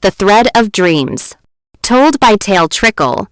The Thread of Dreams. Told by TaleTrickle.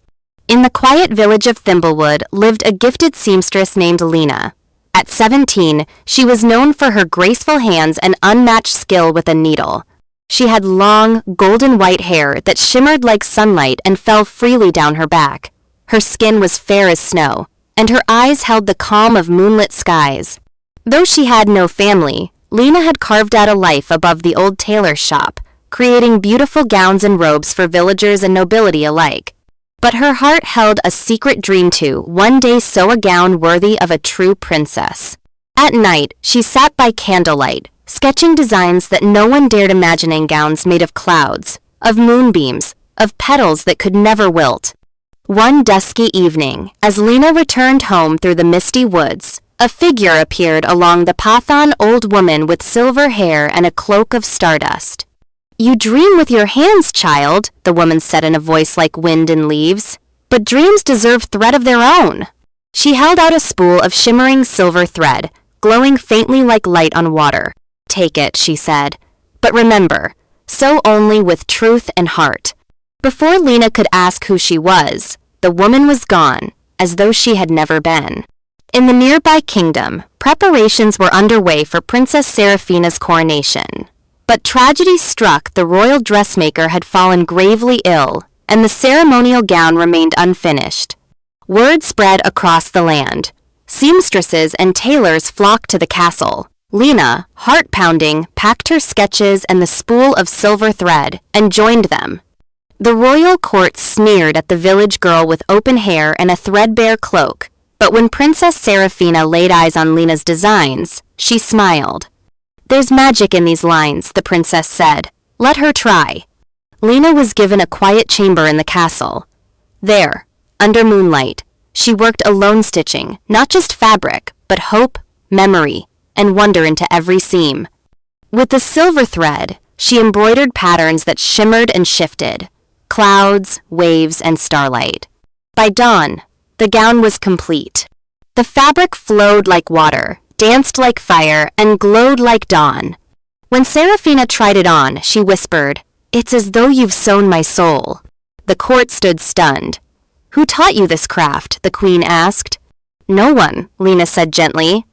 In the quiet village of Thimblewood lived a gifted seamstress named Lena. At 17, she was known for her graceful hands and unmatched skill with a needle. She had long, golden-white hair that shimmered like sunlight and fell freely down her back. Her skin was fair as snow, and her eyes held the calm of moonlit skies. Though she had no family, Lena had carved out a life above the old tailor's shop, creating beautiful gowns and robes for villagers and nobility alike. But her heart held a secret dream to one day sew a gown worthy of a true princess. At night, she sat by candlelight, sketching designs that no one dared imagine in gowns made of clouds, of moonbeams, of petals that could never wilt. One dusky evening, as Lena returned home through the misty woods, a figure appeared along the path, an old woman with silver hair and a cloak of stardust. "You dream with your hands, child," the woman said in a voice like wind and leaves. "But dreams deserve thread of their own." She held out a spool of shimmering silver thread, glowing faintly like light on water. "Take it," she said. "But remember, sew only with truth and heart." Before Lena could ask who she was, the woman was gone, as though she had never been. In the nearby kingdom, preparations were underway for Princess Seraphina's coronation. But tragedy struck. The royal dressmaker had fallen gravely ill, and the ceremonial gown remained unfinished. Word spread across the land. Seamstresses and tailors flocked to the castle. Lena, heart-pounding, packed her sketches and the spool of silver thread, and joined them. The royal court sneered at the village girl with open hair and a threadbare cloak, but when Princess Seraphina laid eyes on Lena's designs, she smiled. "There's magic in these lines," the princess said. "Let her try." Lena was given a quiet chamber in the castle. There, under moonlight, she worked alone, stitching not just fabric, but hope, memory, and wonder into every seam. With the silver thread, she embroidered patterns that shimmered and shifted, clouds, waves, and starlight. By dawn, the gown was complete. The fabric flowed like water, danced like fire, and glowed like dawn. When Seraphina tried it on, she whispered, "It's as though you've sewn my soul." The court stood stunned. "Who taught you this craft?" the queen asked. "No one," Lena said gently.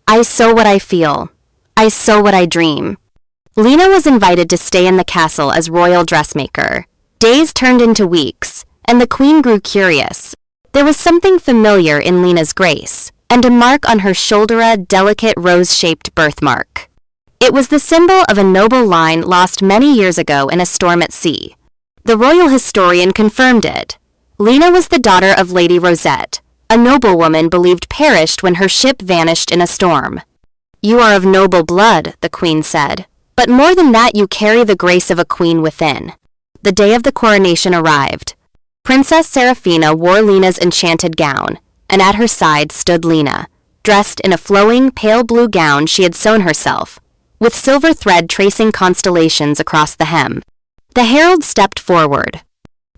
"I sew what I feel. I sew what I dream." Lena was invited to stay in the castle as royal dressmaker. Days turned into weeks, and the queen grew curious. There was something familiar in Lena's grace, and a mark on her shoulder, a delicate rose-shaped birthmark. It was the symbol of a noble line lost many years ago in a storm at sea. The royal historian confirmed it. Lena was the daughter of Lady Rosette, a noblewoman believed perished when her ship vanished in a storm. "You are of noble blood," the queen said, "but more than that, you carry the grace of a queen within." The day of the coronation arrived. Princess Seraphina wore Lena's enchanted gown, and at her side stood Lena, dressed in a flowing, pale blue gown she had sewn herself, with silver thread tracing constellations across the hem. The herald stepped forward.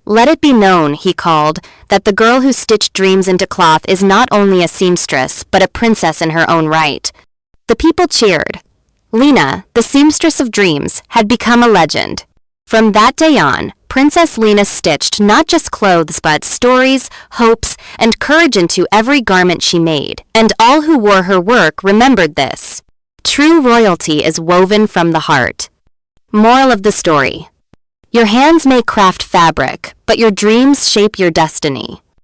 "Let it be known," he called, "that the girl who stitched dreams into cloth is not only a seamstress, but a princess in her own right." The people cheered. Lena, the seamstress of dreams, had become a legend. From that day on, Princess Lena stitched not just clothes but stories, hopes, and courage into every garment she made, and all who wore her work remembered this. True royalty is woven from the heart. Moral of the story: your hands may craft fabric, but your dreams shape your destiny.